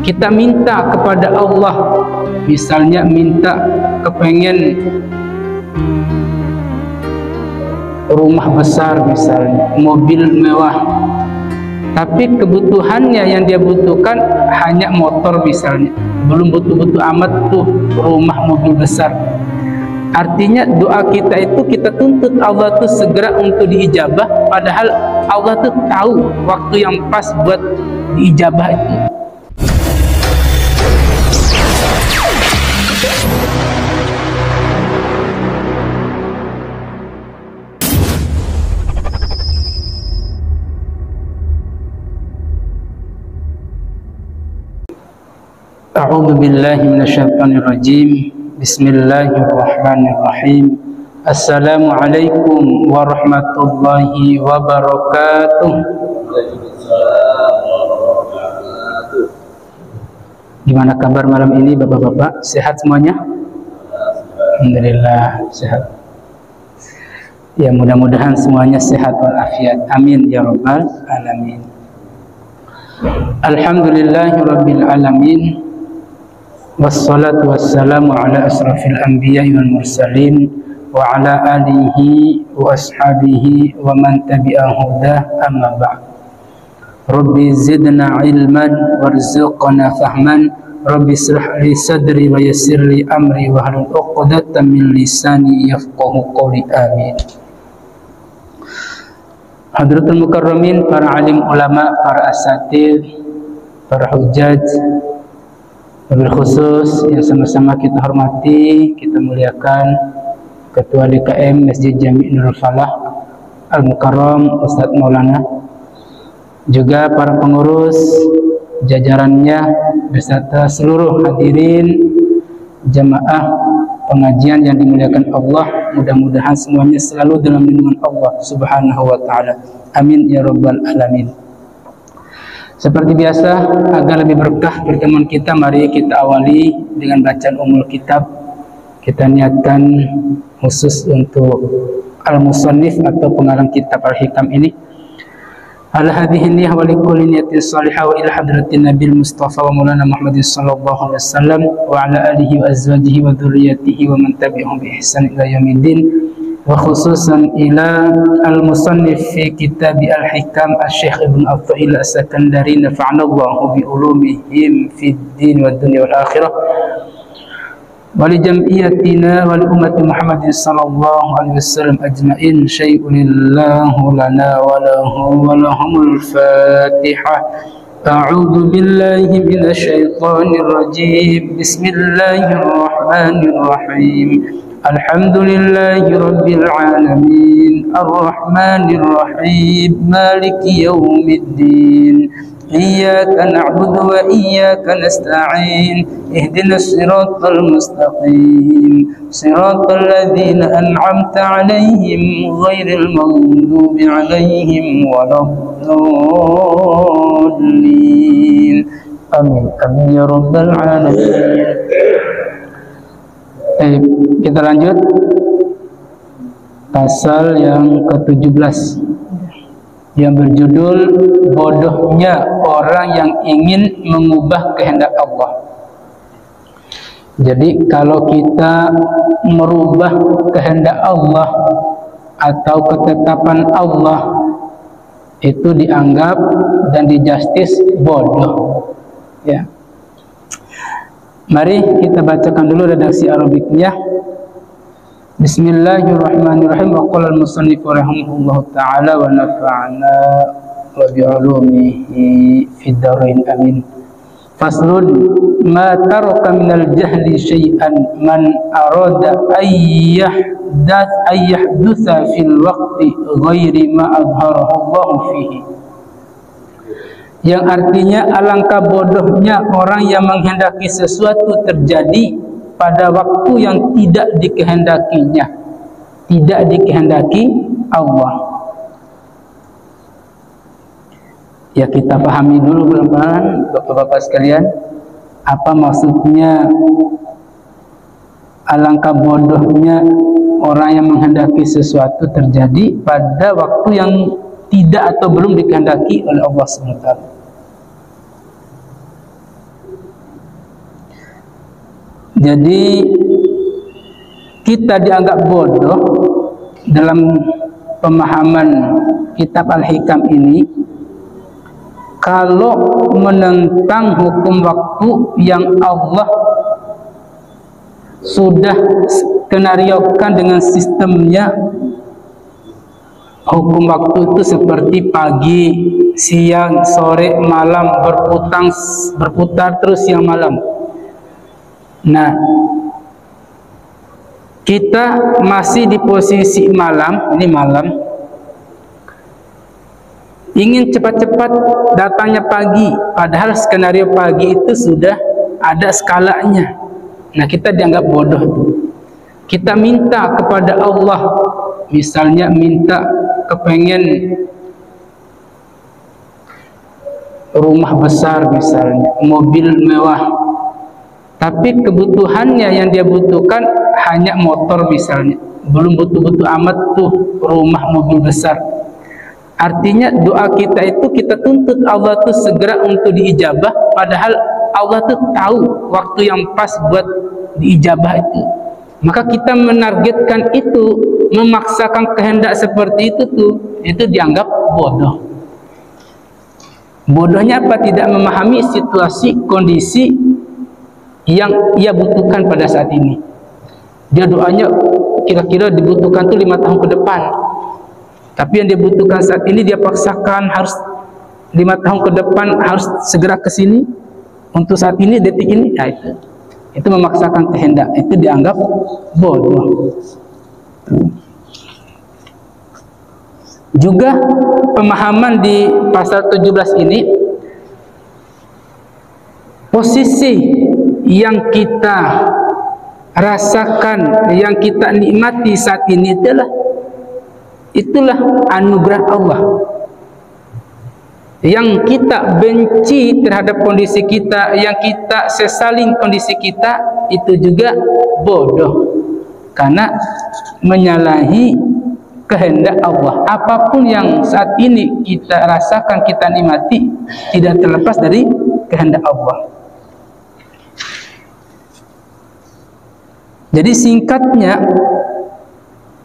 kita minta kepada Allah, misalnya minta kepengen rumah besar, misalnya mobil mewah, tapi kebutuhannya yang dia butuhkan hanya motor misalnya, belum butuh-butuh amat tuh rumah mobil besar. Artinya doa kita itu kita tuntut Allah tuh segera untuk diijabah, padahal Allah tuh tahu waktu yang pas buat diijabah itu. A'udzu billahi minasyaitonir rajim. Bismillahirrahmanirrahim. Assalamualaikum warahmatullahi wabarakatuh. Gimana kabar malam ini Bapak-bapak? Sehat semuanya? Alhamdulillah sehat. Ya, mudah-mudahan semuanya sehat walafiat. Amin ya rabbal alamin. Alhamdulillahirabbil alamin. Wassalatu wassalamu ala asrafil anbiya'i wal mursalin wa ala alihi wa ashabihi wa man tabi'ahu dah, amma ba'd. Rabbi zidna ilman warzuqna fahman. Rabbi shrah li sadri wa yassir li amri wa hlul 'uqdatam min lisani yafqahu qawli. Amin. Hadratul mukarramin, para alim ulama, para asatidz, para hujjaj, wabil khusus yang sama-sama kita hormati, kita muliakan Ketua DKM Masjid Jami' Nurul Falah Al-Mukarram Ustadz Maulana, juga para pengurus jajarannya beserta seluruh hadirin jamaah pengajian yang dimuliakan Allah. Mudah-mudahan semuanya selalu dalam lindungan Allah Subhanahu wa ta'ala. Amin ya rabbal alamin. Seperti biasa, agar lebih berkah pertemuan kita, mari kita awali dengan bacaan umul kitab. Kita niatkan khusus untuk al-musannif atau pengarang kitab al-hikam ini. Ala hadhihi niyyah wa likulli niyatin salihah wa ila hadratin nabil mustafa wa maulana Muhammadin sallallahu alaihi wasallam wa ala alihi wa azwajihi wa dhurriyyatihi wa man tabi'ahum bi ihsan ila yaumiddin. Wa khususan ila al-musannif fi kitab al-hikam al-syekh Ibn Athaillah as-Sakandari, nafa'ana Allahu bi ulumihim fid din wad dunya wal akhirah, wa li jam'iyatina wa li ummati Muhammadin sallallahu alaihi wasallam ajma'in. Syai'unillahu lana wa lahu wa lahumul Fatihah. A'udzu billahi minasy syaithanir rajim. Bismillahirrahmanirrahim. Alhamdulillahi rabbil alamin, arrahmanir rahim, maliki yaumiddin. Iyyaka na'budu wa iyyaka nasta'in. Ihdinas siratal mustaqim, siratal ladzina an'amta 'alaihim ghairil maghdubi 'alaihim waladdallin. Amin. Amin ya rabbal alamin. Kita lanjut pasal yang ke-17 yang berjudul bodohnya orang yang ingin mengubah kehendak Allah. Jadi kalau kita merubah kehendak Allah atau ketetapan Allah, itu dianggap dan dijustis bodoh, ya. Mari kita bacakan dulu redaksi Arabiknya. Bismillahirrahmanirrahim. Wa qala al-musannif rahimahullahu ta'ala wa nafa'ana wa bi'ulumihi fid dharain amin. Faslun ma taraka minal jahli syai'an man arada ayyahdatha fil waqti ghairi ma adharahu Allah fihi. Yang artinya alangkah bodohnya orang yang menghendaki sesuatu terjadi pada waktu yang tidak dikehendakinya, tidak dikehendaki Allah. Ya, kita pahami dulu pelan-pelan Bapak-bapak sekalian, apa maksudnya alangkah bodohnya orang yang menghendaki sesuatu terjadi pada waktu yang tidak atau belum dikehendaki oleh Allah SWT. Jadi kita dianggap bodoh dalam pemahaman kitab Al-Hikam ini kalau menentang hukum waktu yang Allah sudah skenariokan dengan sistemnya. Hukum waktu itu seperti pagi, siang, sore, malam, berputar terus siang malam. Nah, kita masih di posisi malam, ini malam. Ingin cepat-cepat datangnya pagi, padahal skenario pagi itu sudah ada skalanya. Nah, kita dianggap bodoh. Kita minta kepada Allah, misalnya minta kepengen rumah besar, misalnya mobil mewah, tapi kebutuhannya yang dia butuhkan hanya motor misalnya, belum butuh-butuh amat tuh rumah mobil besar. Artinya doa kita itu kita tuntut Allah tuh segera untuk diijabah, padahal Allah tuh tahu waktu yang pas buat diijabah itu. Maka kita menargetkan itu, memaksakan kehendak seperti itu tuh, itu dianggap bodoh. Bodohnya apa? Tidak memahami situasi, kondisi yang ia butuhkan pada saat ini. Dia doanya kira-kira dibutuhkan tuh 5 tahun ke depan, tapi yang dia butuhkan saat ini dia paksakan harus 5 tahun ke depan, harus segera ke sini untuk saat ini, detik ini. Nah, itu memaksakan kehendak, itu dianggap bodoh. Juga pemahaman di pasal 17 ini, posisi yang kita rasakan, yang kita nikmati saat ini itulah anugerah Allah. Yang kita benci terhadap kondisi kita, yang kita sesalin kondisi kita, itu juga bodoh, karena menyalahi kehendak Allah. Apapun yang saat ini kita rasakan, kita nikmati, tidak terlepas dari kehendak Allah. Jadi singkatnya,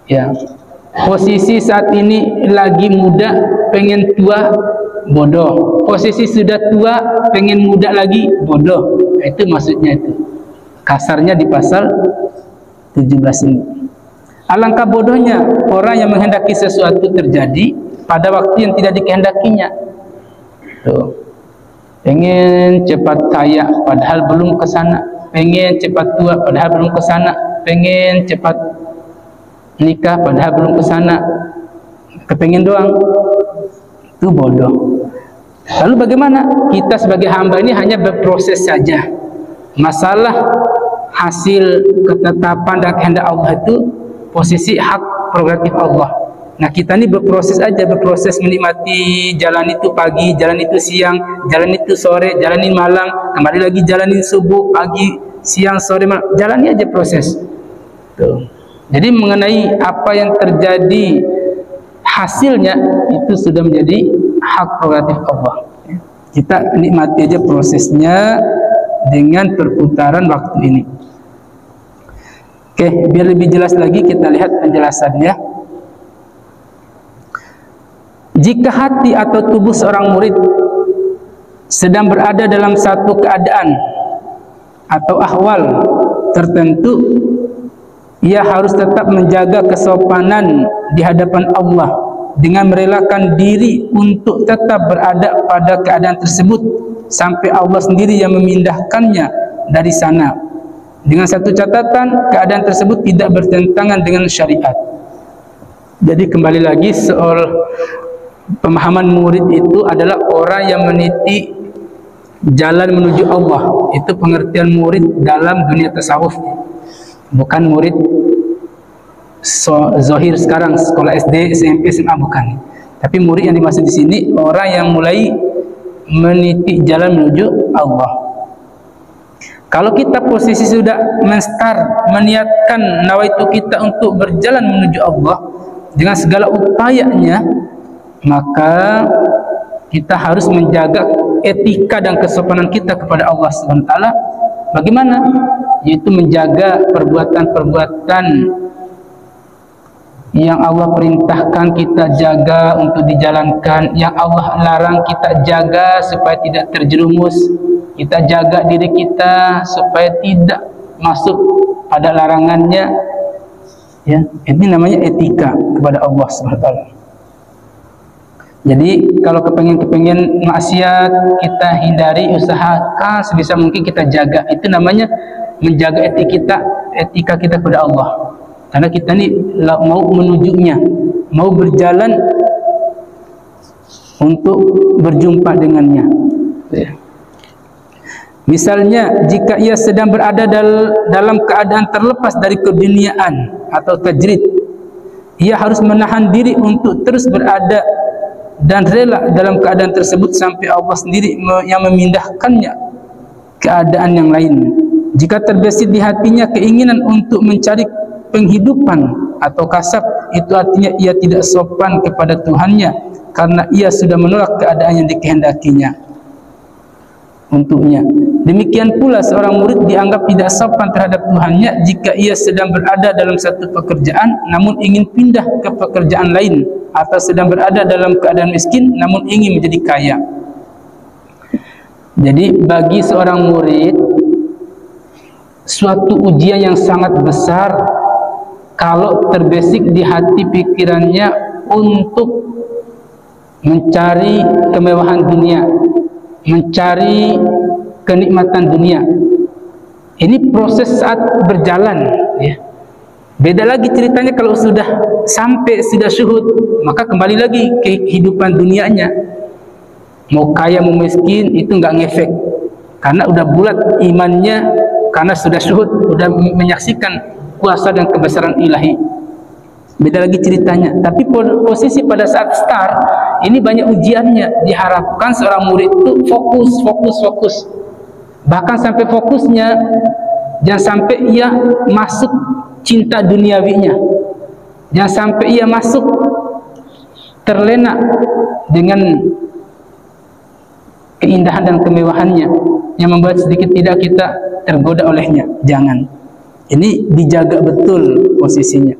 ya, posisi saat ini lagi muda, pengen tua, bodoh. Posisi sudah tua, pengen muda lagi, bodoh. Itu maksudnya itu. Kasarnya di pasal 17 ini. Alangkah bodohnya orang yang menghendaki sesuatu terjadi pada waktu yang tidak dikehendakinya. Tuh. Pengen cepat kaya, padahal belum ke sana. Pengen cepat tua, padahal belum ke sana. Pengen cepat nikah, padahal belum ke sana. Kepengen doang. Itu bodoh. Lalu bagaimana? Kita sebagai hamba ini hanya berproses saja. Masalah hasil ketetapan dan kehendak Allah itu posisi hak prerogatif Allah. Nah, kita ini berproses aja, berproses menikmati jalan itu pagi, jalan itu siang, jalan itu sore, jalanin malam, kembali lagi jalanin subuh, pagi, siang, sore, malam. Jalani aja proses. Tuh. Jadi mengenai apa yang terjadi hasilnya itu sudah menjadi hak prerogatif Allah. Kita nikmati aja prosesnya dengan perputaran waktu ini. Oke, biar lebih jelas lagi kita lihat penjelasannya. Jika hati atau tubuh seorang murid sedang berada dalam satu keadaan atau ahwal tertentu, ia harus tetap menjaga kesopanan di hadapan Allah dengan merelakan diri untuk tetap berada pada keadaan tersebut sampai Allah sendiri yang memindahkannya dari sana. Dengan satu catatan, keadaan tersebut tidak bertentangan dengan syariat. Jadi kembali lagi soal pemahaman murid itu adalah orang yang meniti jalan menuju Allah. Itu pengertian murid dalam dunia tasawuf. Bukan murid zahir sekarang sekolah SD, SMP, SMA, bukan. Tapi murid yang dimaksud di sini orang yang mulai meniti jalan menuju Allah. Kalau kita posisi sudah meniatkan nawaitu kita untuk berjalan menuju Allah dengan segala upayanya, maka kita harus menjaga etika dan kesopanan kita kepada Allah SWT. Bagaimana? Yaitu menjaga perbuatan-perbuatan yang Allah perintahkan kita jaga untuk dijalankan, yang Allah larang kita jaga supaya tidak terjerumus. Kita jaga diri kita supaya tidak masuk pada larangannya. Ya, ini namanya etika kepada Allah SWT. Jadi kalau kepengen maksiat, kita hindari, usahakan sebisa mungkin kita jaga. Itu namanya menjaga etika kita kepada Allah. Karena kita ini mau menujunya, mau berjalan untuk berjumpa dengannya. Misalnya jika ia sedang berada dalam keadaan terlepas dari keduniaan atau tajrid, ia harus menahan diri untuk terus berada dan rela dalam keadaan tersebut sampai Allah sendiri yang memindahkannya keadaan yang lain. Jika terbesit di hatinya keinginan untuk mencari penghidupan atau kasab, itu artinya ia tidak sopan kepada Tuhannya karena ia sudah menolak keadaan yang dikehendakinya untuknya. Demikian pula seorang murid dianggap tidak sopan terhadap Tuhannya jika ia sedang berada dalam satu pekerjaan namun ingin pindah ke pekerjaan lain, atau sedang berada dalam keadaan miskin namun ingin menjadi kaya. Jadi bagi seorang murid suatu ujian yang sangat besar kalau terbesit di hati pikirannya untuk mencari kemewahan dunia, mencari kenikmatan dunia. Ini proses saat berjalan, ya. Beda lagi ceritanya kalau sudah sampai, sudah syuhud, maka kembali lagi ke kehidupan dunianya. Mau kaya mau miskin itu nggak ngefek, karena udah bulat imannya, karena sudah syuhud, udah menyaksikan kuasa dan kebesaran ilahi. Beda lagi ceritanya. Tapi posisi pada saat start ini banyak ujiannya. Diharapkan seorang murid itu fokus. Bahkan sampai fokusnya jangan sampai ia masuk cinta duniawinya, jangan sampai ia masuk terlena dengan keindahan dan kemewahannya yang membuat sedikit tidak kita tergoda olehnya. Jangan. Ini dijaga betul posisinya.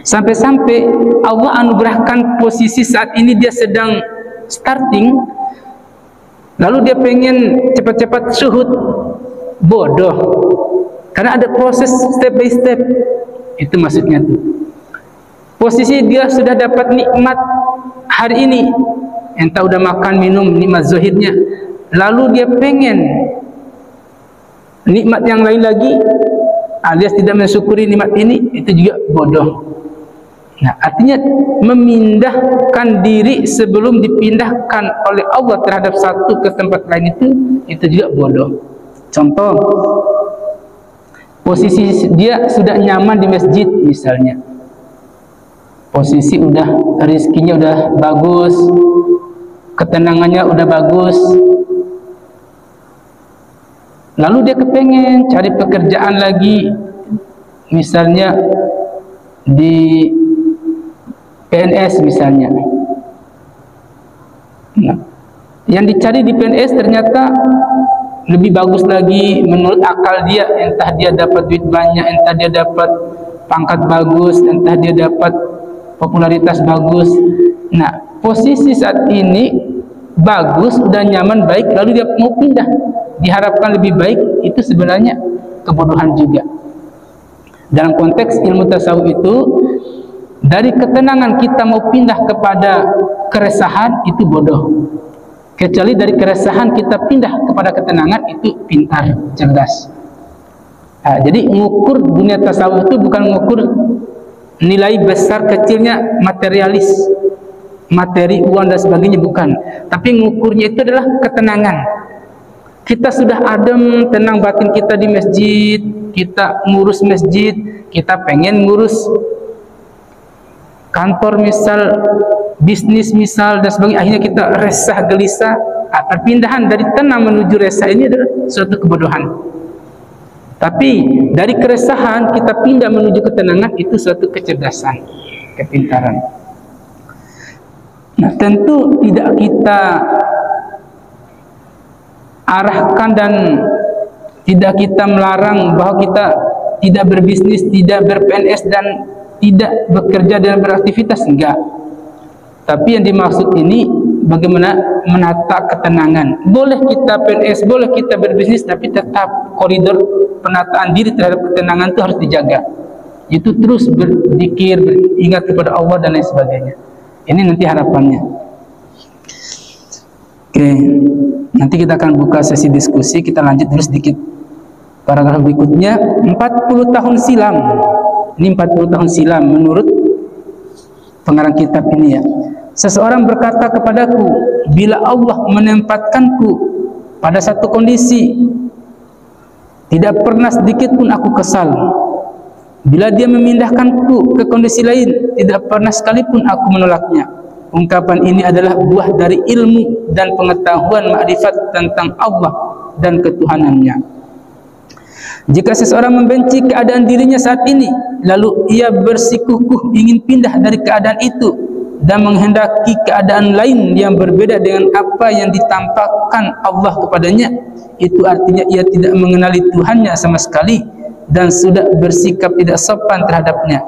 Sampai-sampai Allah anugerahkan posisi saat ini dia sedang starting, lalu dia pengen cepat-cepat syuhud. Bodoh. Karena ada proses step by step. Itu maksudnya tuh. Posisi dia sudah dapat nikmat hari ini, entah udah makan minum nikmat zahirnya, lalu dia pengen nikmat yang lain lagi, alias tidak mensyukuri nikmat ini, itu juga bodoh. Nah, artinya memindahkan diri sebelum dipindahkan oleh Allah terhadap satu ke tempat lain itu juga bodoh. Contoh, posisi dia sudah nyaman di masjid misalnya, posisi udah rezekinya udah bagus, ketenangannya udah bagus, lalu dia kepengen cari pekerjaan lagi, misalnya di PNS misalnya. Nah, yang dicari di PNS ternyata lebih bagus lagi menurut akal dia, entah dia dapat duit banyak, entah dia dapat pangkat bagus, entah dia dapat popularitas bagus. Nah, posisi saat ini bagus, udah nyaman, baik, lalu dia mau pindah, diharapkan lebih baik, itu sebenarnya kebodohan juga. Dalam konteks ilmu tasawuf itu, dari ketenangan kita mau pindah kepada keresahan, itu bodoh. Kecuali dari keresahan kita pindah kepada ketenangan, itu pintar, cerdas. Nah, jadi mengukur dunia tasawuf itu bukan mengukur nilai besar kecilnya materialis, materi, uang dan sebagainya, bukan. Tapi mengukurnya itu adalah ketenangan. Kita sudah adem, tenang batin kita di masjid, kita ngurus masjid, kita pengen ngurus kantor misal, bisnis misal dan sebagainya, akhirnya kita resah gelisah. Perpindahan dari tenang menuju resah ini adalah suatu kebodohan. Tapi dari keresahan kita pindah menuju ketenangan, itu suatu kecerdasan, kepintaran. Nah, tentu tidak kita arahkan dan tidak kita melarang bahwa kita tidak berbisnis, tidak ber-PNS dan tidak bekerja dan beraktivitas, enggak. Tapi yang dimaksud ini bagaimana menata ketenangan. Boleh kita PNS, boleh kita berbisnis, tapi tetap koridor penataan diri terhadap ketenangan itu harus dijaga. Itu terus berzikir, beringat kepada Allah dan lain sebagainya. Ini nanti harapannya. Oke, nanti kita akan buka sesi diskusi. Kita lanjut dulu sedikit. Paragraf berikutnya, 40 tahun silam. Ini 40 tahun silam menurut pengarang kitab ini ya. Seseorang berkata kepadaku, bila Allah menempatkanku pada satu kondisi, tidak pernah sedikit pun aku kesal. Bila dia memindahkanku ke kondisi lain, tidak pernah sekalipun aku menolaknya. Ungkapan ini adalah buah dari ilmu dan pengetahuan ma'rifat tentang Allah dan ketuhanannya. Jika seseorang membenci keadaan dirinya saat ini, lalu ia bersikukuh ingin pindah dari keadaan itu dan menghendaki keadaan lain yang berbeda dengan apa yang ditampakkan Allah kepadanya, itu artinya ia tidak mengenali Tuhannya sama sekali dan sudah bersikap tidak sopan terhadapnya.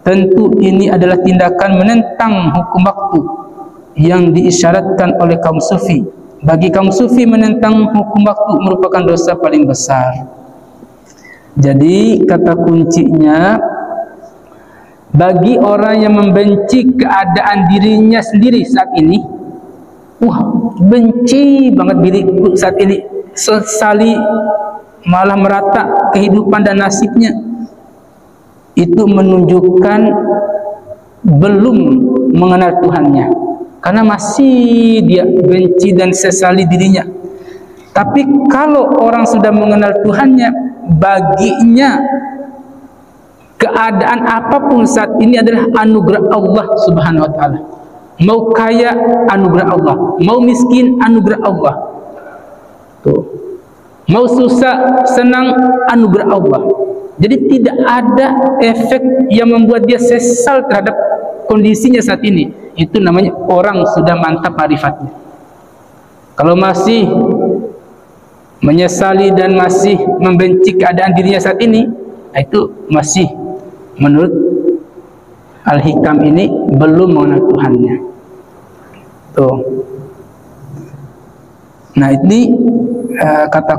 Tentu ini adalah tindakan menentang hukum waktu yang diisyaratkan oleh kaum sufi. Bagi kaum sufi, menentang hukum waktu merupakan dosa paling besar. Jadi kata kuncinya, bagi orang yang membenci keadaan dirinya sendiri saat ini, benci banget diriku saat ini, sesali malah merata kehidupan dan nasibnya, itu menunjukkan belum mengenal Tuhannya, karena masih dia benci dan sesali dirinya. Tapi kalau orang sudah mengenal Tuhannya, baginya keadaan apapun saat ini adalah anugerah Allah Subhanahu wa taala. Mau kaya, anugerah Allah. Mau miskin, anugerah Allah. Tuh. Mau susah, senang, anugerah Allah. Jadi tidak ada efek yang membuat dia sesal terhadap kondisinya saat ini. Itu namanya orang sudah mantap ma'rifatnya. Kalau masih menyesali dan masih membenci keadaan dirinya saat ini, itu masih menurut Al-Hikam ini belum mengenal Tuhannya. Tuh. Nah ini kata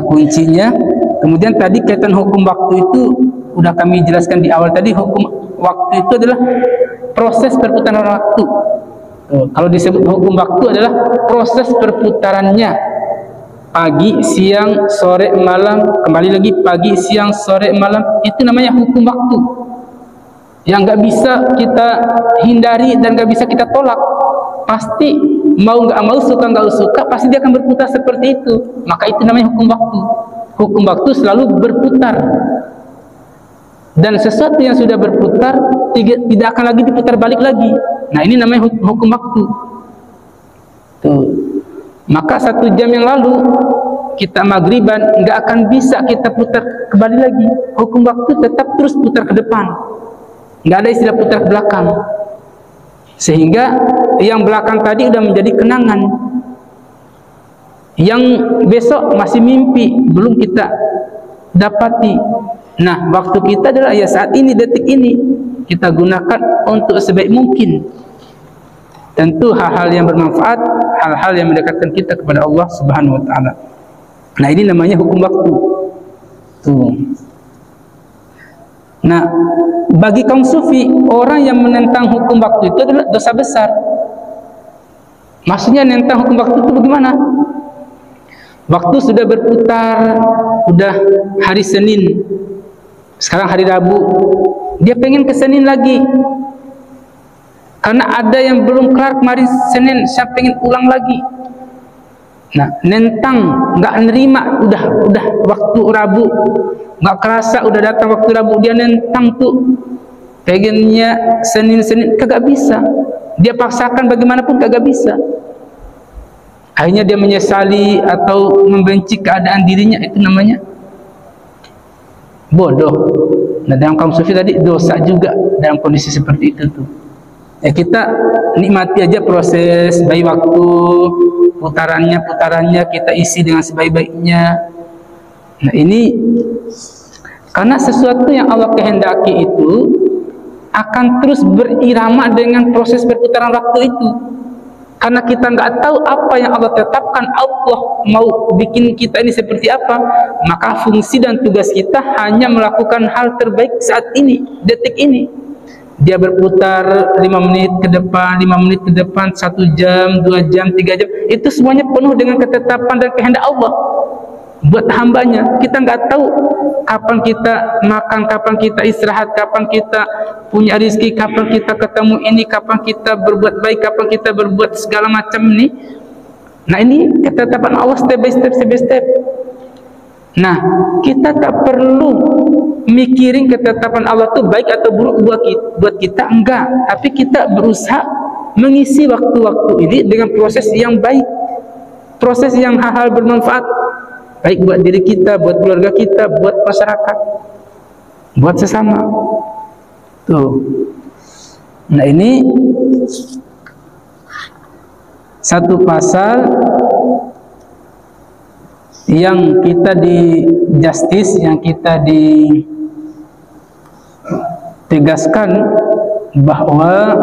kuncinya. Kemudian tadi kaitan hukum waktu itu udah kami jelaskan di awal tadi. Hukum waktu itu adalah proses perputaran waktu. Kalau disebut hukum waktu adalah proses perputarannya, pagi, siang, sore, malam, kembali lagi pagi, siang, sore, malam. Itu namanya hukum waktu yang nggak bisa kita hindari dan nggak bisa kita tolak. Pasti mau nggak mau, suka nggak suka, pasti dia akan berputar seperti itu. Maka itu namanya hukum waktu. Hukum waktu selalu berputar, dan sesuatu yang sudah berputar tidak akan lagi diputar balik lagi. Nah ini namanya hukum waktu. Tuh. Maka 1 jam yang lalu kita maghriban, nggak akan bisa kita putar kembali lagi. Hukum waktu tetap terus putar ke depan, nggak ada istilah putar ke belakang. Sehingga yang belakang tadi udah menjadi kenangan, yang besok masih mimpi, belum kita dapati. Nah waktu kita adalah ya saat ini, detik ini, kita gunakan untuk sebaik mungkin. Tentu hal-hal yang bermanfaat, hal-hal yang mendekatkan kita kepada Allah Subhanahu wa taala. Nah ini namanya hukum waktu. Tuh. Nah, bagi kaum sufi, orang yang menentang hukum waktu itu adalah dosa besar. Maksudnya menentang hukum waktu itu bagaimana? Waktu sudah berputar, udah hari Senin, sekarang hari Rabu, dia pengen ke Senin lagi. Karena ada yang belum kelar kemarin Senin, saya pengen ulang lagi. Nah, nentang, nggak nerima, udah waktu Rabu, nggak kerasa udah datang waktu Rabu, dia nentang tuh, pengennya Senin, kagak bisa. Dia paksakan bagaimanapun kagak bisa. Akhirnya dia menyesali atau membenci keadaan dirinya, itu namanya bodoh. Nah dalam kaum sufi tadi dosa juga dalam kondisi seperti itu tuh. Ya kita nikmati aja proses baik waktu, putarannya kita isi dengan sebaik-baiknya. Nah ini karena sesuatu yang Allah kehendaki itu akan terus berirama dengan proses perputaran waktu itu. Karena kita nggak tahu apa yang Allah tetapkan, Allah mau bikin kita ini seperti apa, maka fungsi dan tugas kita hanya melakukan hal terbaik saat ini, detik ini. Dia berputar 5 menit ke depan, 5 menit ke depan, 1 jam, 2 jam, 3 jam, itu semuanya penuh dengan ketetapan dan kehendak Allah buat hambanya. Kita nggak tahu kapan kita makan, kapan kita istirahat, kapan kita punya rezeki, kapan kita ketemu ini, kapan kita berbuat baik, kapan kita berbuat segala macam ini. Nah ini ketetapan Allah step by step. Nah kita tak perlu mikirin ketetapan Allah itu baik atau buruk buat kita, enggak. Tapi kita berusaha mengisi waktu-waktu ini dengan proses yang baik, proses yang hal-hal bermanfaat, baik buat diri kita, buat keluarga kita, buat masyarakat, buat sesama. Tuh. Nah ini satu pasal yang kita di justice, yang kita ditegaskan bahwa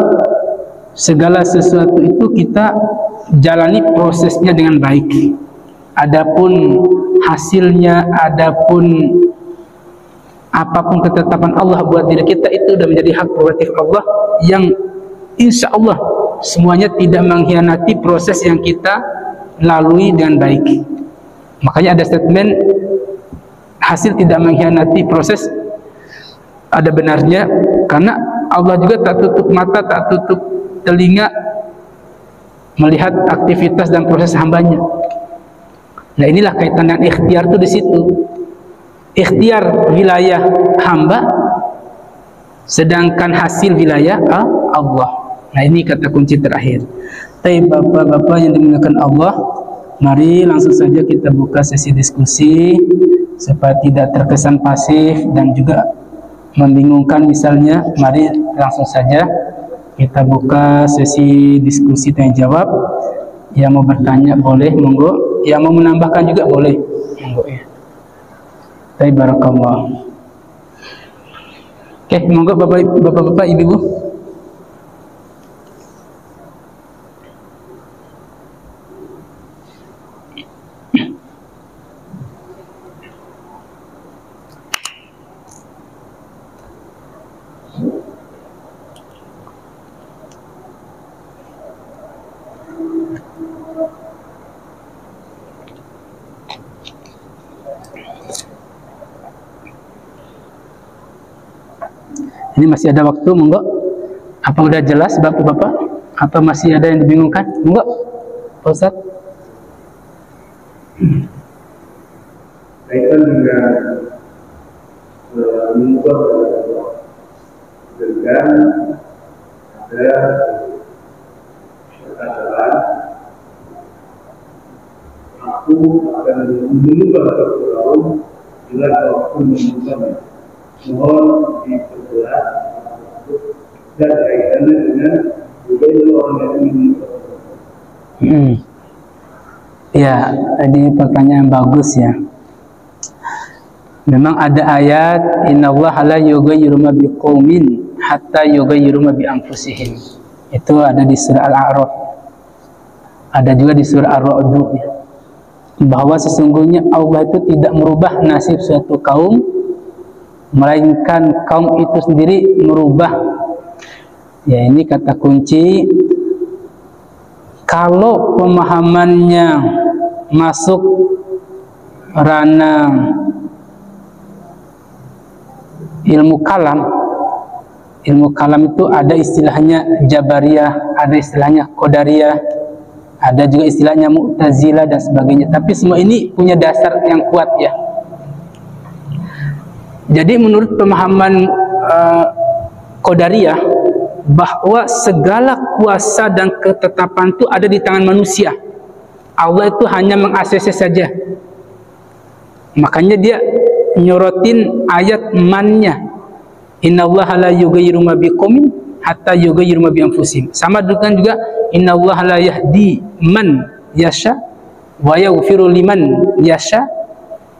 segala sesuatu itu kita jalani prosesnya dengan baik. Adapun hasilnya, adapun apapun ketetapan Allah buat diri kita, itu sudah menjadi hak prerogatif Allah yang insya Allah semuanya tidak mengkhianati proses yang kita lalui dengan baik. Makanya ada statement hasil tidak mengkhianati proses, ada benarnya, karena Allah juga tak tutup mata, tak tutup telinga melihat aktivitas dan proses hambanya. Nah inilah kaitan dengan ikhtiar itu di situ. Ikhtiar wilayah hamba, sedangkan hasil wilayah Allah. Nah ini kata kunci terakhir. Tapi bapak-bapak yang dimuliakan Allah, mari langsung saja kita buka sesi diskusi supaya tidak terkesan pasif dan juga membingungkan misalnya. Mari langsung saja kita buka sesi diskusi tanya jawab. Yang mau bertanya boleh, monggo. Yang mau menambahkan juga boleh, monggo ya. Baik, barakallah. Oke, monggo bapak-bapak, ibu-ibu. Ini masih ada waktu, monggo. Apa udah jelas bapak-bapak? Apa masih ada yang dibingungkan? Monggo, Pak Ustaz. Kaitan dengan mengubah dengan ada perkataan aku akan mengubah tahun dengan waktu mengubahnya. Mohon diperjelas dan kaitannya dengan budaya orang yang ingin. Ya, ini pertanyaan bagus ya. Memang ada ayat innallaha la yughayyiru ma biqaumin hatta yughayyiru ma bi anfusihim. Itu ada di surah Al-A'raf. Ada juga di surah Ar-Ra'd ya. Bahwa sesungguhnya Allah itu tidak merubah nasib suatu kaum, melainkan kaum itu sendiri merubah. Ya, ini kata kunci. Kalau pemahamannya masuk ranah ilmu kalam itu ada istilahnya Jabariyah, ada istilahnya Qadariyah, ada juga istilahnya Mu'tazilah dan sebagainya. Tapi semua ini punya dasar yang kuat ya. Jadi menurut pemahaman Qadariyah, bahwa segala kuasa dan ketetapan itu ada di tangan manusia. Allah itu hanya mengakses saja. Makanya dia nyorotin ayat mannya. Innallaha la yughayyiru ma biqaumin hatta yughayyiru ma bi anfusihim. Sama dengan juga innallaha la yahdi man yasha wa yaghfiru liman yasha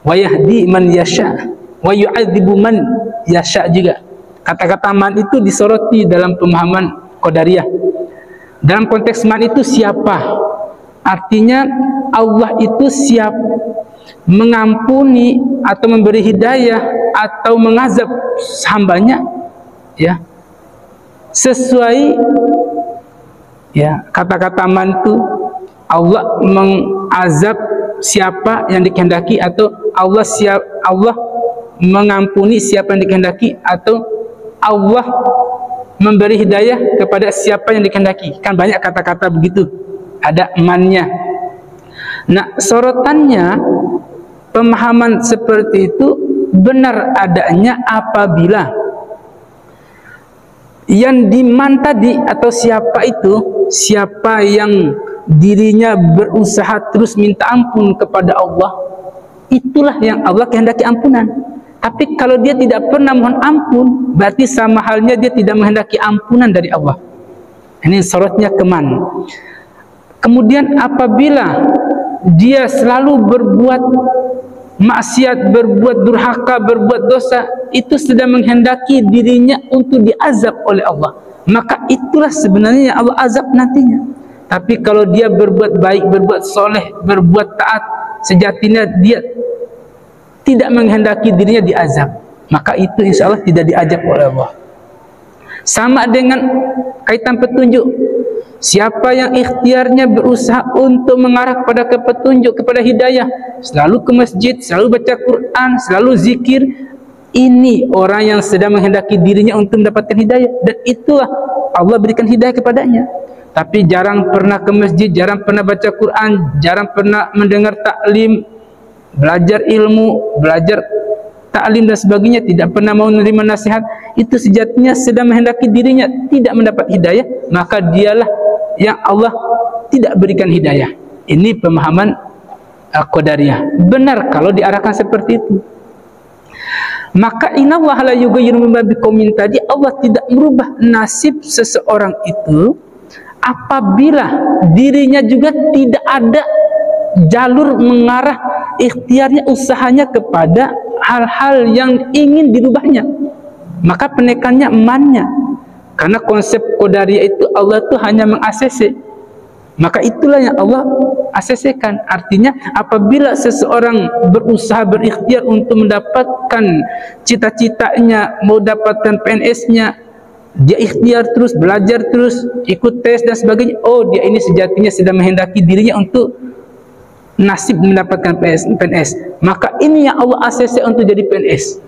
wa yahdi man yasha wa yu'adzibu man yasha juga. Kata-kata man itu disoroti dalam pemahaman Qadariyah. Dalam konteks man itu siapa? Artinya Allah itu siap mengampuni atau memberi hidayah atau mengazab hambanya, ya, sesuai, ya, kata-kata man itu Allah mengazab siapa yang dikehendaki, atau Allah mengampuni siapa yang dikehendaki, atau Allah memberi hidayah kepada siapa yang dikehendaki. Kan banyak kata-kata begitu, ada mannya. Nah, sorotannya pemahaman seperti itu benar adanya apabila yang diman tadi atau siapa itu, siapa yang dirinya berusaha terus minta ampun kepada Allah, itulah yang Allah kehendaki ampunan. Tapi kalau dia tidak pernah mohon ampun, berarti sama halnya dia tidak menghendaki ampunan dari Allah. Ini sorotnya keman. Kemudian apabila dia selalu berbuat maksiat, berbuat durhaka, berbuat dosa, itu sudah menghendaki dirinya untuk diazab oleh Allah, maka itulah sebenarnya yang Allah azab nantinya. Tapi kalau dia berbuat baik, berbuat soleh, berbuat taat, sejatinya dia tidak menghendaki dirinya diazab, maka itu insya Allah tidak diazab oleh Allah. Sama dengan kaitan petunjuk. Siapa yang ikhtiarnya berusaha untuk mengarah kepada petunjuk, kepada hidayah, selalu ke masjid, selalu baca Quran, selalu zikir, ini orang yang sedang menghendaki dirinya untuk mendapatkan hidayah, dan itulah Allah berikan hidayah kepadanya. Tapi jarang pernah ke masjid, jarang pernah baca Quran, jarang pernah mendengar taklim, belajar ilmu, belajar taklim dan sebagainya, tidak pernah mau menerima nasihat, itu sejatinya sedang menghendaki dirinya tidak mendapat hidayah, maka dialah yang Allah tidak berikan hidayah. Ini pemahaman Qadariyah. Benar kalau diarahkan seperti itu. Maka innallaha la yughayyiru ma biqaumin tadi, Allah tidak merubah nasib seseorang itu apabila dirinya juga tidak ada jalur mengarah ikhtiarnya, usahanya kepada hal-hal yang ingin dirubahnya. Maka penekannya emannya, karena konsep Qadariyah itu Allah itu hanya meng-ACC, maka itulah yang Allah ACC-kan. Artinya apabila seseorang berusaha berikhtiar untuk mendapatkan cita-citanya, mau dapatkan PNS-nya, dia ikhtiar terus, belajar terus, ikut tes dan sebagainya, oh dia ini sejatinya sedang menghendaki dirinya untuk nasib mendapatkan PNS, maka ini yang Allah ACC untuk jadi PNS.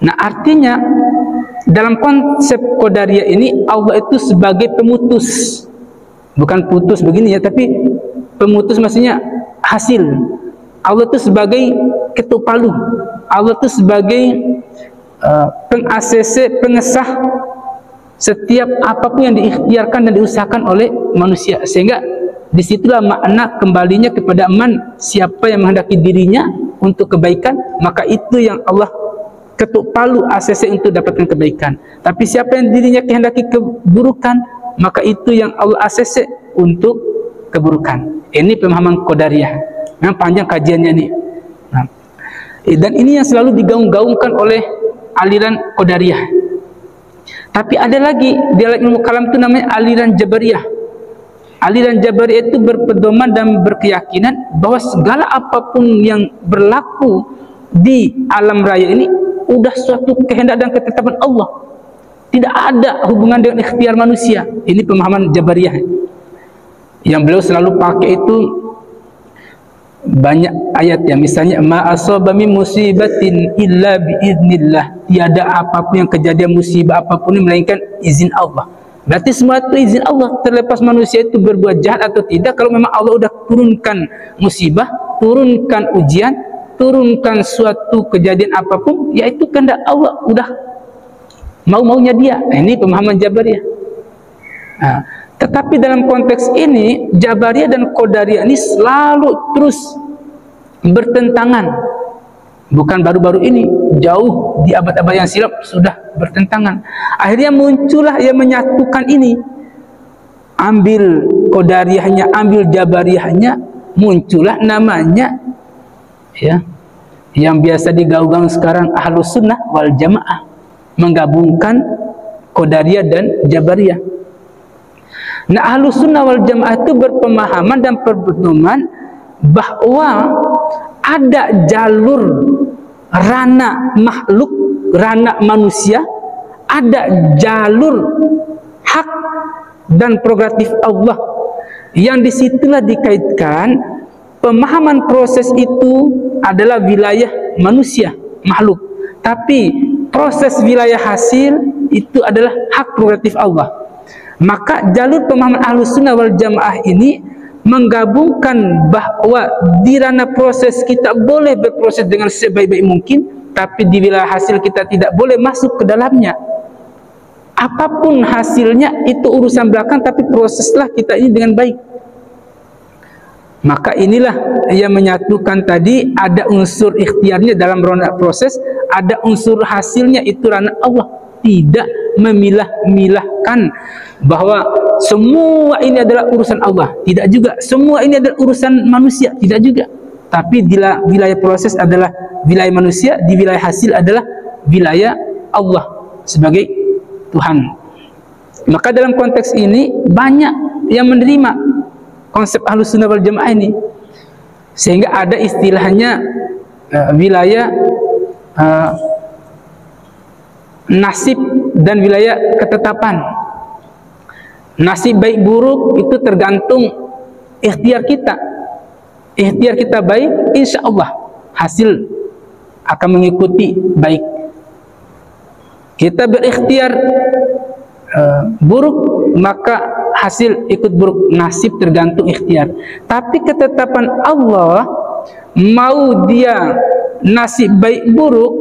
Nah, artinya dalam konsep Qadariyah ini Allah itu sebagai pemutus, bukan putus begini ya, tapi pemutus maksudnya hasil. Allah itu sebagai ketuk palu, Allah itu sebagai peng-ACC, pengesah setiap apapun yang diikhtiarkan dan diusahakan oleh manusia, sehingga disitulah makna kembalinya kepada man. Siapa yang menghendaki dirinya untuk kebaikan, maka itu yang Allah ketuk palu ACC untuk dapatkan kebaikan. Tapi siapa yang dirinya kehendaki keburukan, maka itu yang Allah ACC untuk keburukan. Ini pemahaman Qadariyah. Memang panjang kajiannya ini. Nah, dan ini yang selalu digaung-gaungkan oleh aliran Qadariyah. Tapi ada lagi di dalam ilmu kalam itu namanya aliran Jabariyah. Aliran Jabariyah itu berpedoman dan berkeyakinan bahwa segala apapun yang berlaku di alam raya ini udah suatu kehendak dan ketetapan Allah, tidak ada hubungan dengan ikhtiar manusia. Ini pemahaman Jabariyah yang beliau selalu pakai. Itu banyak ayat ya, misalnya ma asaba min musibatin illa biiznillah, tiada apapun yang kejadian musibah apapun ini melainkan izin Allah. Berarti semua itu izin Allah, terlepas manusia itu berbuat jahat atau tidak. Kalau memang Allah udah turunkan musibah, turunkan ujian, turunkan suatu kejadian apapun, yaitu kehendak Allah, udah mau-maunya dia. Nah, ini pemahaman Jabariyah. Nah, tetapi dalam konteks ini Jabariyah dan Qadariyah ini selalu terus bertentangan. Bukan baru-baru ini, jauh di abad-abad yang silam sudah bertentangan. Akhirnya muncullah yang menyatukan ini. Ambil Qadariyahnya, ambil Jabariyahnya, muncullah namanya ya, yang biasa digaung-gaung sekarang Ahlus Sunnah wal Jamaah, menggabungkan Qadariyah dan Jabariyah. Nah, Ahlus Sunnah wal Jamaah itu berpemahaman dan berpedoman bahwa ada jalur ranah makhluk, ranah manusia, ada jalur hak dan prerogatif Allah, yang disitulah dikaitkan pemahaman proses itu adalah wilayah manusia, makhluk, tapi proses wilayah hasil itu adalah hak prerogatif Allah. Maka jalur pemahaman Ahlus Sunnah wal Jamaah ini menggabungkan bahwa di ranah proses kita boleh berproses dengan sebaik-baik mungkin, tapi di wilayah hasil kita tidak boleh masuk ke dalamnya. Apapun hasilnya itu urusan belakang, tapi proseslah kita ini dengan baik. Maka inilah yang menyatukan tadi, ada unsur ikhtiarnya dalam ranah proses, ada unsur hasilnya itu ranah Allah. Tidak memilah-milahkan bahwa semua ini adalah urusan Allah, tidak juga. Semua ini adalah urusan manusia, tidak juga. Tapi di wilayah proses adalah wilayah manusia, di wilayah hasil adalah wilayah Allah sebagai Tuhan. Maka dalam konteks ini banyak yang menerima konsep Ahlus Sunnah wal Jamaah ini, sehingga ada istilahnya wilayah nasib dan wilayah ketetapan. Nasib baik buruk itu tergantung ikhtiar kita. Ikhtiar kita baik, insya Allah hasil akan mengikuti baik. Kita berikhtiar buruk, maka hasil ikut buruk. Nasib tergantung ikhtiar. Tapi ketetapan Allah, mau dia nasib baik buruk,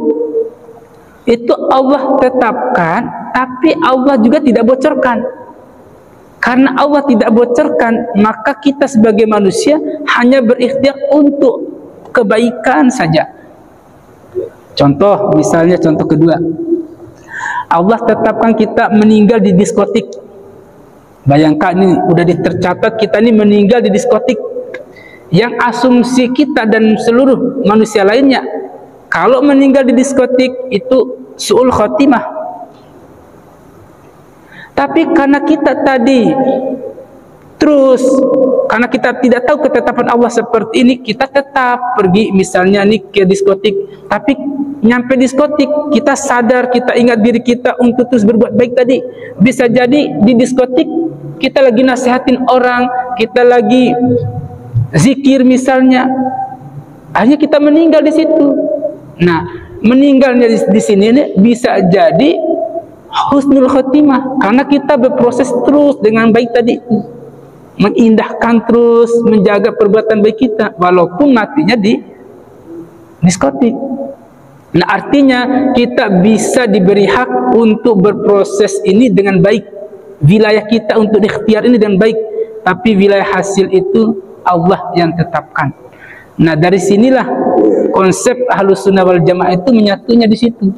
itu Allah tetapkan, tapi Allah juga tidak bocorkan. Karena Allah tidak bocorkan, maka kita sebagai manusia hanya berikhtiar untuk kebaikan saja. Contoh, misalnya contoh kedua, Allah tetapkan kita meninggal di diskotik. Bayangkan ini udah tercatat kita ini meninggal di diskotik. Yang asumsi kita dan seluruh manusia lainnya, kalau meninggal di diskotik itu su'ul khotimah. Tapi karena kita tadi terus, karena kita tidak tahu ketetapan Allah seperti ini, kita tetap pergi misalnya nih ke diskotik. Tapi nyampe diskotik, kita sadar, kita ingat diri kita untuk terus berbuat baik tadi. Bisa jadi di diskotik kita lagi nasihatin orang, kita lagi zikir misalnya, akhirnya kita meninggal di situ. Nah, meninggalnya di sini ini bisa jadi husnul khotimah, karena kita berproses terus dengan baik tadi, mengindahkan terus, menjaga perbuatan baik kita, walaupun matinya di diskotik. Nah, artinya kita bisa diberi hak untuk berproses ini dengan baik, wilayah kita untuk ikhtiar ini dengan baik, tapi wilayah hasil itu Allah yang tetapkan. Nah, dari sinilah konsep Ahlus Sunnah wal Jamaah itu menyatunya di situ.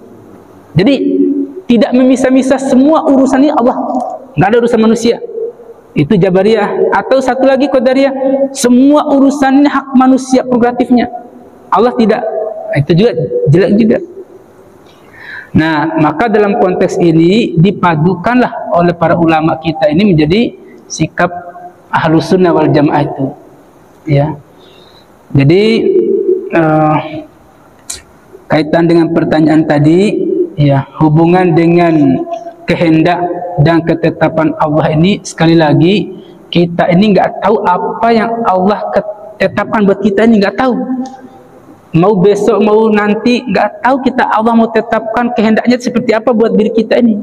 Jadi tidak memisah-misah, semua urusan ini Allah, nggak ada urusan manusia. Itu Jabariyah. Atau satu lagi Qadariyah, semua urusan ini hak manusia, prerogatifnya Allah tidak. Itu juga jelek juga. Nah, maka dalam konteks ini dipadukanlah oleh para ulama kita ini menjadi sikap Ahlus Sunnah wal Jamaah itu, ya. Jadi kaitan dengan pertanyaan tadi, ya, hubungan dengan kehendak dan ketetapan Allah ini, sekali lagi kita ini nggak tahu apa yang Allah tetapkan buat kita ini, nggak tahu. Mau besok mau nanti nggak tahu kita Allah mau tetapkan kehendaknya seperti apa buat diri kita ini.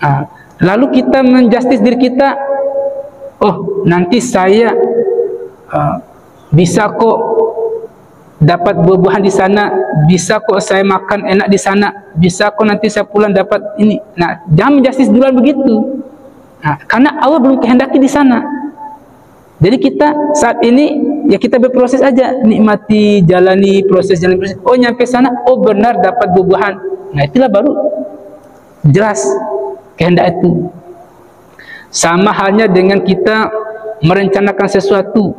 Nah, lalu kita menjustis diri kita, oh nanti saya bisa kok dapat buah-buahan di sana, bisa kok saya makan enak di sana, bisa kok nanti saya pulang dapat ini. Nah, jangan menjustis duluan begitu. Nah, karena Allah belum kehendaki di sana. Jadi kita saat ini ya kita berproses aja, nikmati, jalani proses, jalani proses. Oh nyampe sana, oh benar dapat buah-buahan. Nah itulah baru jelas kehendak itu. Sama halnya dengan kita merencanakan sesuatu,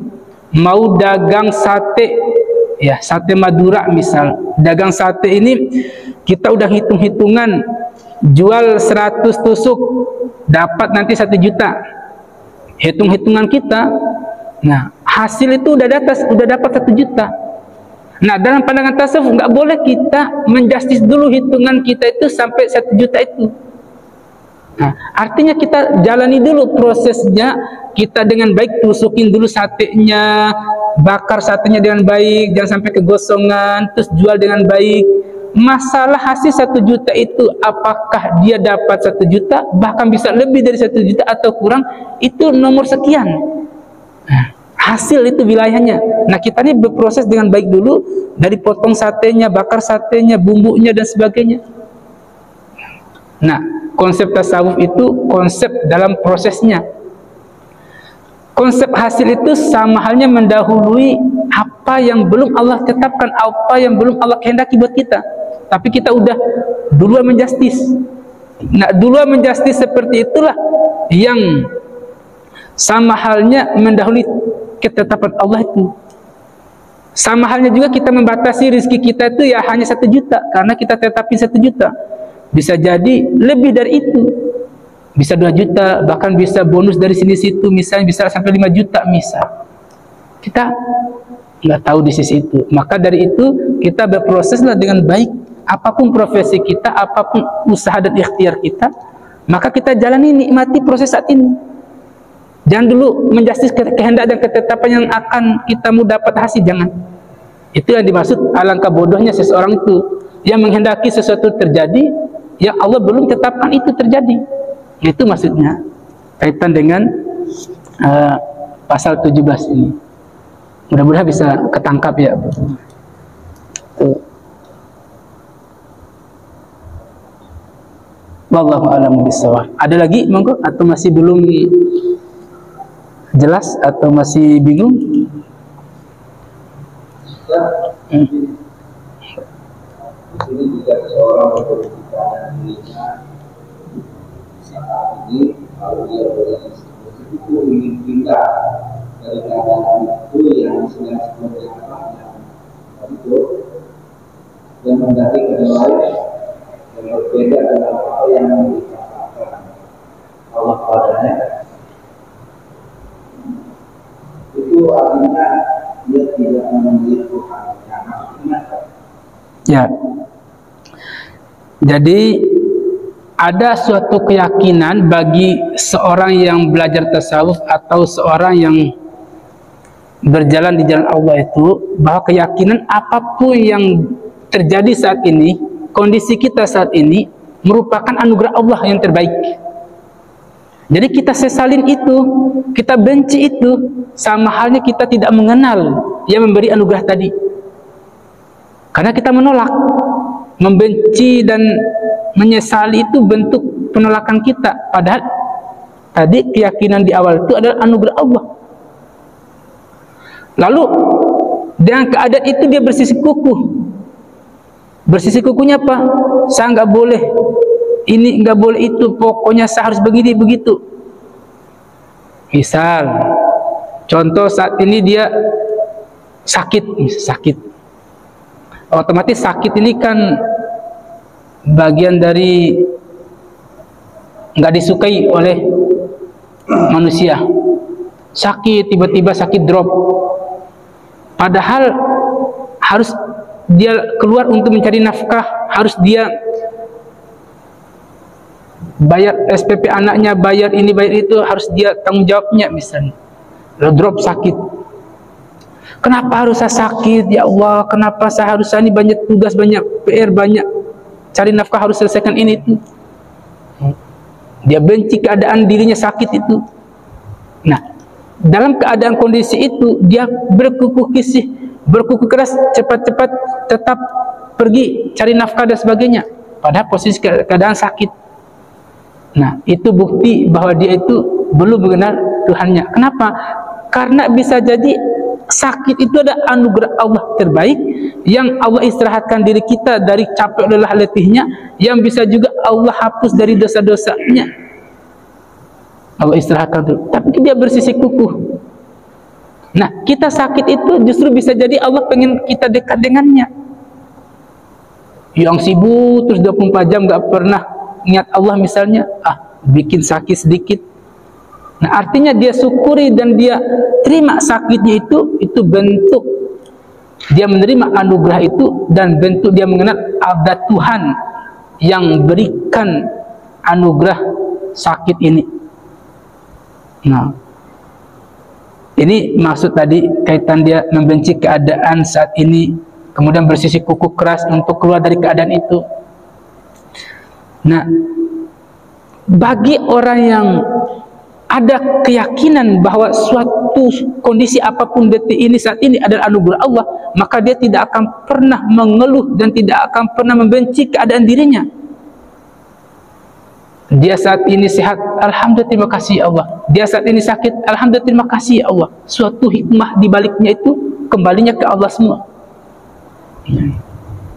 mau dagang sate, ya sate Madura misal, dagang sate ini kita udah hitung-hitungan, jual 100 tusuk dapat nanti 1 juta, hitung-hitungan kita. Nah hasil itu udah dapat 1 juta. Nah dalam pandangan tasawuf nggak boleh kita menjustis dulu hitungan kita itu sampai 1 juta itu. Nah, artinya kita jalani dulu prosesnya, kita dengan baik tusukin dulu satenya, bakar satenya dengan baik, jangan sampai kegosongan, terus jual dengan baik. Masalah hasil 1 juta itu, apakah dia dapat 1 juta, bahkan bisa lebih dari 1 juta atau kurang, itu nomor sekian. Nah, hasil itu wilayahnya. Nah kita ini berproses dengan baik dulu, dari potong satenya, bakar satenya, bumbunya dan sebagainya. Nah konsep tasawuf itu konsep dalam prosesnya. Konsep hasil itu sama halnya mendahului apa yang belum Allah tetapkan, apa yang belum Allah kehendaki buat kita. Tapi kita udah duluan menjustis. Nah duluan menjustis seperti itulah yang sama halnya mendahului ketetapan Allah itu. Sama halnya juga kita membatasi rezeki kita itu ya hanya 1 juta, karena kita tetapin 1 juta. Bisa jadi lebih dari itu, bisa 2 juta, bahkan bisa bonus dari sini-situ, misalnya bisa sampai 5 juta misal. Kita nggak tahu di sisi itu. Maka dari itu kita berproseslah dengan baik. Apapun profesi kita, apapun usaha dan ikhtiar kita, maka kita jalani, nikmati proses saat ini. Jangan dulu menjustis kehendak dan ketetapan yang akan kita mau dapat hasil, jangan. Itu yang dimaksud alangkah bodohnya seseorang itu yang menghendaki sesuatu terjadi yang Allah belum tetapkan itu terjadi. Itu maksudnya kaitan dengan pasal 17 ini. Mudah-mudahan bisa ketangkap ya. Tuh. Wallahu a'lam bishawab. Ada lagi monggo atau masih belum jelas atau masih bingung? Ini juga seorang berbicara dirinya saat ini, kalau dia itu ingin pindah dari keadaan itu yang sedang seperti apa itu yang mendaki ke lain yang berbeda dengan apa yang dikatakan Allah padanya, itu artinya dia tidak memiliki Tuhan yang maksudnya. Ya. Jadi ada suatu keyakinan bagi seorang yang belajar tasawuf atau seorang yang berjalan di jalan Allah itu, bahwa keyakinan apapun yang terjadi saat ini, kondisi kita saat ini merupakan anugerah Allah yang terbaik. Jadi kita sesalin itu, kita benci itu, sama halnya kita tidak mengenal yang memberi anugerah tadi. Karena kita menolak, membenci dan menyesali itu bentuk penolakan kita. Padahal tadi keyakinan di awal itu adalah anugerah Allah. Lalu dengan keadaan itu dia bersikukuh. Bersikukuhnya apa? Saya nggak boleh ini, nggak boleh itu, pokoknya saya harus begini begitu. Misal, contoh saat ini dia sakit, otomatis sakit ini kan bagian dari nggak disukai oleh manusia. Sakit, tiba-tiba sakit drop, padahal harus dia keluar untuk mencari nafkah, harus dia bayar SPP anaknya, bayar ini, bayar itu, harus dia tanggung jawabnya misalnya. Lalu drop sakit. Kenapa harus saya sakit? Ya Allah, kenapa saya harus, ini banyak tugas, banyak PR, banyak cari nafkah, harus selesaikan ini itu. Dia benci keadaan dirinya sakit itu. Nah, dalam keadaan kondisi itu dia berkukuh kisih, berkukuh keras, cepat-cepat tetap pergi cari nafkah dan sebagainya, padahal posisi keadaan sakit. Nah, itu bukti bahwa dia itu belum mengenal Tuhannya. Kenapa? Karena bisa jadi sakit itu ada anugerah Allah terbaik yang Allah istirahatkan diri kita dari capek lelah letihnya, yang bisa juga Allah hapus dari dosa-dosanya. Allah istirahatkan dulu, tapi dia bersisi kukuh. Nah, kita sakit itu justru bisa jadi Allah pengen kita dekat dengannya. Yang sibuk terus 24 jam gak pernah ingat Allah misalnya, bikin sakit sedikit. Nah, artinya dia syukuri dan dia terima sakitnya itu bentuk dia menerima anugerah itu, dan bentuk dia mengenal ada Tuhan yang berikan anugerah sakit ini. Nah, ini maksud tadi kaitan dia membenci keadaan saat ini, kemudian bersisi kuku keras untuk keluar dari keadaan itu. Nah, bagi orang yang ada keyakinan bahwa suatu kondisi apapun detik ini saat ini adalah anugerah Allah, maka dia tidak akan pernah mengeluh dan tidak akan pernah membenci keadaan dirinya. Dia saat ini sehat, alhamdulillah terima kasih Allah. Dia saat ini sakit, alhamdulillah terima kasih Allah. Suatu hikmah di baliknya itu kembalinya ke Allah semua.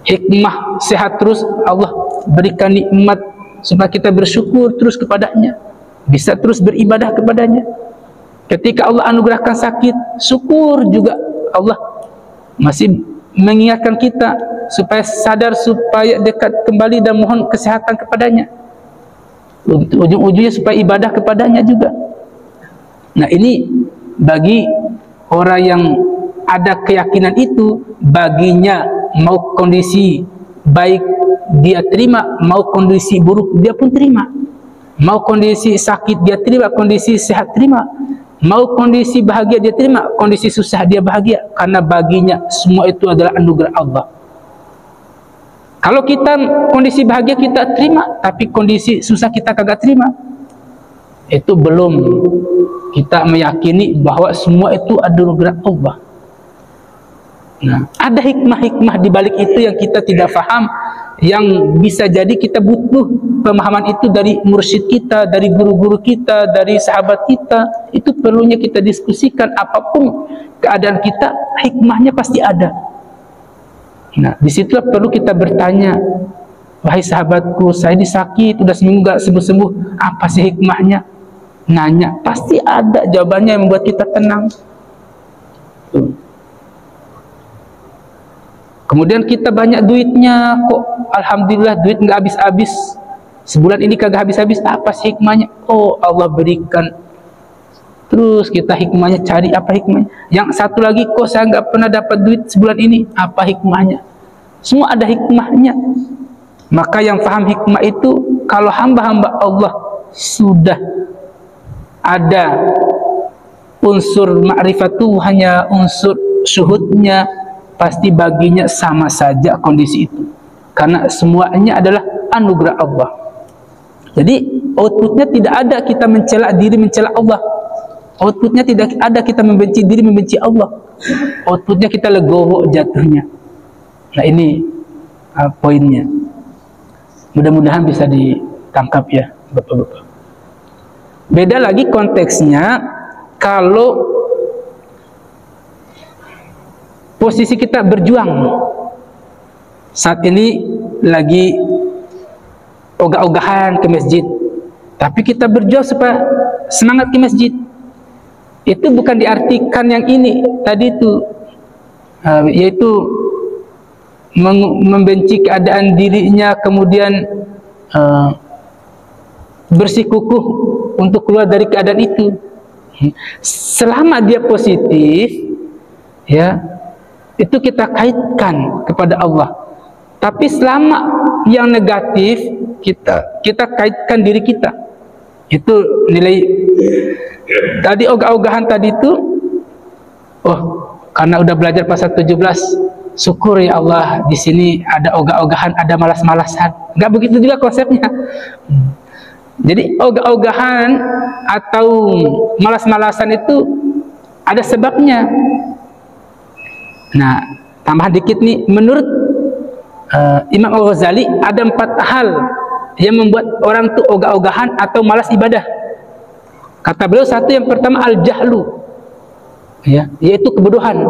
Hikmah sehat terus Allah berikan nikmat supaya kita bersyukur terus kepadanya, bisa terus beribadah kepadanya. Ketika Allah anugerahkan sakit, syukur juga Allah masih mengingatkan kita supaya sadar, supaya dekat kembali dan mohon kesehatan kepadanya. Ujung-ujungnya supaya ibadah kepadanya juga. Nah, ini bagi orang yang ada keyakinan itu, baginya mau kondisi baik dia terima, mau kondisi buruk dia pun terima. Mau kondisi sakit dia terima, kondisi sehat terima. Mau kondisi bahagia dia terima, kondisi susah dia bahagia, karena baginya semua itu adalah anugerah Allah. Kalau kita kondisi bahagia kita terima, tapi kondisi susah kita kagak terima, itu belum kita meyakini bahwa semua itu anugerah Allah. Nah, ada hikmah-hikmah di balik itu yang kita tidak faham, yang bisa jadi kita butuh pemahaman itu dari mursyid kita, dari guru-guru kita, dari sahabat kita. Itu perlunya kita diskusikan. Apapun keadaan kita, hikmahnya pasti ada. Nah, disitulah perlu kita bertanya, wahai sahabatku, saya ini sakit, udah seminggu gak sembuh-sembuh, apa sih hikmahnya? Nanya, pasti ada jawabannya yang membuat kita tenang. Kemudian kita banyak duitnya, kok alhamdulillah duit nggak habis-habis, sebulan ini kagak habis-habis, apa sih hikmahnya? Oh, Allah berikan. Terus kita hikmahnya cari, apa hikmahnya? Yang satu lagi, kok saya nggak pernah dapat duit sebulan ini, apa hikmahnya? Semua ada hikmahnya. Maka yang paham hikmah itu, kalau hamba-hamba Allah sudah ada unsur ma'rifatu, hanya unsur syuhudnya, pasti baginya sama saja kondisi itu, karena semuanya adalah anugerah Allah. Jadi outputnya tidak ada kita mencela diri, mencela Allah. Outputnya tidak ada kita membenci diri, membenci Allah. Outputnya kita legowo jatuhnya. Nah, ini poinnya. Mudah-mudahan bisa ditangkap ya Bapak-bapak. Beda lagi konteksnya kalau posisi kita berjuang. Saat ini lagi ogah-ogahan ke masjid, tapi kita berjuang supaya semangat ke masjid. Itu bukan diartikan yang ini tadi itu, yaitu membenci keadaan dirinya, kemudian bersikukuh untuk keluar dari keadaan itu. Selama dia positif, ya, itu kita kaitkan kepada Allah. Tapi selama yang negatif, kita kaitkan diri kita. Itu nilai tadi ogah-ogahan tadi itu. Oh, karena udah belajar pasal 17, syukur ya Allah, di sini ada ogah-ogahan, ada malas-malasan. Enggak begitu juga konsepnya. Jadi ogah-ogahan atau malas-malasan itu ada sebabnya. Nah, tambahan dikit nih, menurut Imam Al-Ghazali ada 4 hal yang membuat orang tuh ogah-ogahan atau malas ibadah. Kata beliau, satu, yang pertama al-jahlu. ya, yaitu kebodohan.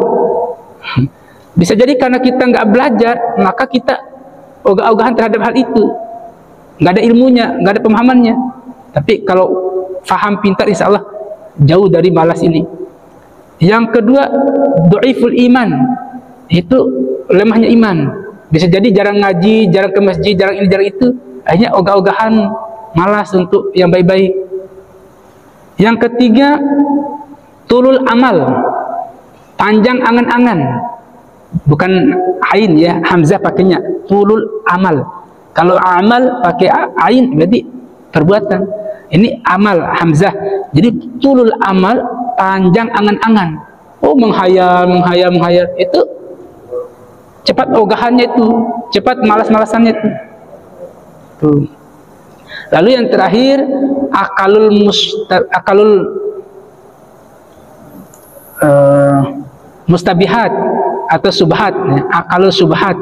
Bisa jadi karena kita nggak belajar, maka kita ogah-ogahan terhadap hal itu, nggak ada ilmunya, nggak ada pemahamannya. Tapi kalau faham pintar, insya Allah jauh dari malas ini. Yang kedua, dhaiful iman, itu lemahnya iman. Bisa jadi jarang ngaji, jarang ke masjid, jarang ini, jarang itu, akhirnya ogah-ogahan, malas untuk yang baik-baik. Yang ketiga, tulul amal, panjang angan-angan. Bukan ain ya, hamzah pakainya tulul amal. Kalau amal pakai ain berarti perbuatan. Ini amal hamzah. Jadi tulul amal, panjang angan-angan. Oh, menghayal. Itu cepat ogahannya itu, cepat malas-malasannya itu. Tuh. Lalu yang terakhir, akalul mustabihat atau subhat, akalul subhat.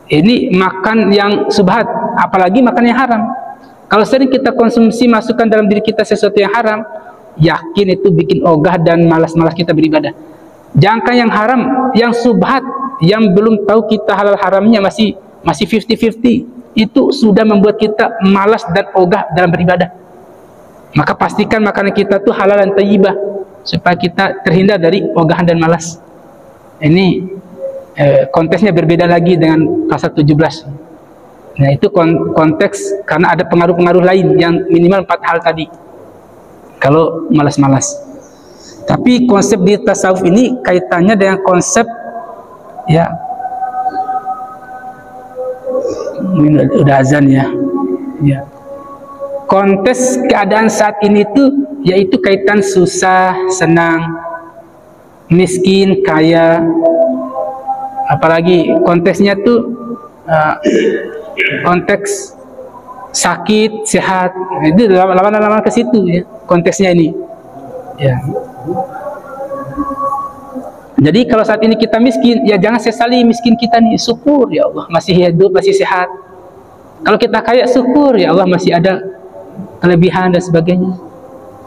Ini makan yang subhat, apalagi makan yang haram. Kalau sering kita konsumsi, masukkan dalam diri kita sesuatu yang haram, yakin itu bikin ogah dan malas-malas kita beribadah. Jangan yang haram, yang subhat, yang belum tahu kita halal haramnya masih 50-50, itu sudah membuat kita malas dan ogah dalam beribadah. Maka pastikan makanan kita tuh halal dan thayyibah, supaya kita terhindar dari ogahan dan malas. Ini konteksnya berbeda lagi dengan pasal 17. Nah, itu konteks karena ada pengaruh-pengaruh lain yang minimal 4 hal tadi. Kalau malas-malas. Tapi konsep di tasawuf ini kaitannya dengan konsep ya, ini udah azan ya. Ya. Konteks keadaan saat ini tuh yaitu kaitan susah, senang, miskin, kaya, apalagi konteksnya tuh konteks sakit, sehat. Itu lawan-lawan ke situ ya, konteksnya ini. Ya. Jadi kalau saat ini kita miskin, ya jangan sesali miskin kita nih, syukur ya Allah masih hidup, masih sehat. Kalau kita kaya, syukur ya Allah masih ada kelebihan dan sebagainya.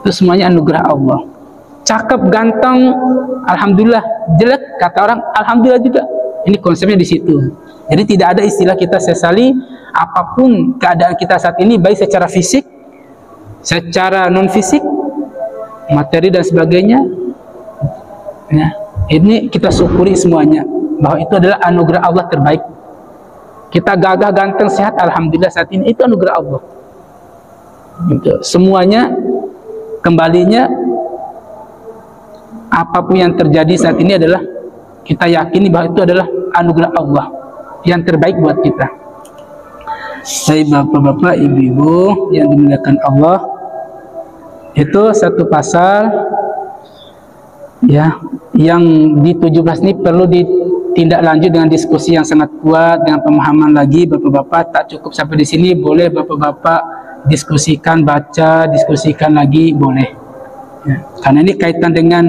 Itu semuanya anugerah Allah. Cakep, ganteng, alhamdulillah. Jelek, kata orang, alhamdulillah juga. Ini konsepnya di situ. Jadi tidak ada istilah kita sesali apapun keadaan kita saat ini, baik secara fisik, secara non fisik, materi dan sebagainya. Ya, ini kita syukuri semuanya bahwa itu adalah anugerah Allah terbaik. Kita gagah, ganteng, sehat, alhamdulillah saat ini, itu anugerah Allah. Gitu. Semuanya kembalinya apapun yang terjadi saat ini adalah kita yakini bahwa itu adalah anugerah Allah yang terbaik buat kita. Saya bapak-bapak, ibu-ibu yang dimuliakan Allah, itu satu pasal ya yang di 17 ini perlu ditindak lanjut dengan diskusi yang sangat kuat, dengan pemahaman lagi. Bapak-bapak tak cukup sampai di sini, boleh bapak-bapak diskusikan, baca, diskusikan lagi, boleh ya. Karena ini kaitan dengan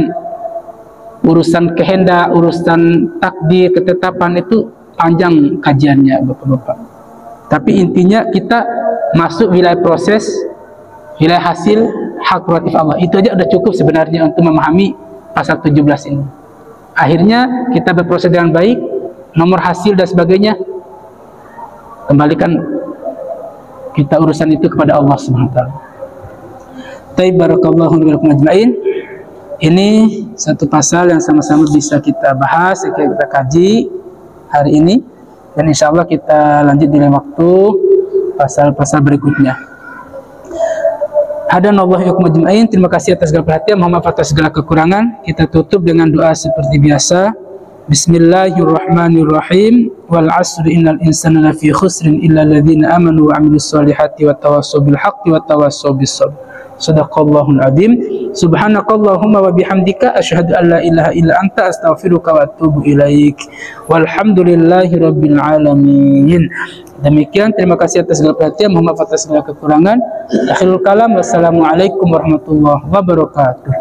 urusan kehendak, urusan takdir, ketetapan, itu panjang kajiannya bapak-bapak. Tapi intinya kita masuk wilayah proses, wilayah hasil, hak prerogatif Allah. Itu aja udah cukup sebenarnya untuk memahami pasal 17 ini. Akhirnya kita berproses dengan baik, nomor hasil dan sebagainya kembalikan kita urusan itu kepada Allah Subhanahu wa taala. Taib barakallahu lakum ajmain. Ini satu pasal yang sama-sama bisa kita bahas, kita kaji hari ini, dan insya Allah kita lanjut di lain waktu pasal-pasal berikutnya. Hadanallahu iyyakum ajmain. Terima kasih atas segala perhatian, mohon maaf atas segala kekurangan. Kita tutup dengan doa seperti biasa. Bismillahirrahmanirrahim. Wal 'asri innal insana lafi khusrin illa alladziina amanu wa 'amilus solihati wa tawassaw bil haqqi wa tawassaw bis sabr. Shadaqallahul adzim. Subhanakallahumma wa bihamdika asyhadu an la ilaha illa anta astaghfiruka wa atubu ilaik. Walhamdulillahi rabbil alamin. Demikian, terima kasih atas segala perhatian, mohon maaf atas segala kekurangan. Akhirul kalam, wassalamualaikum warahmatullahi wabarakatuh.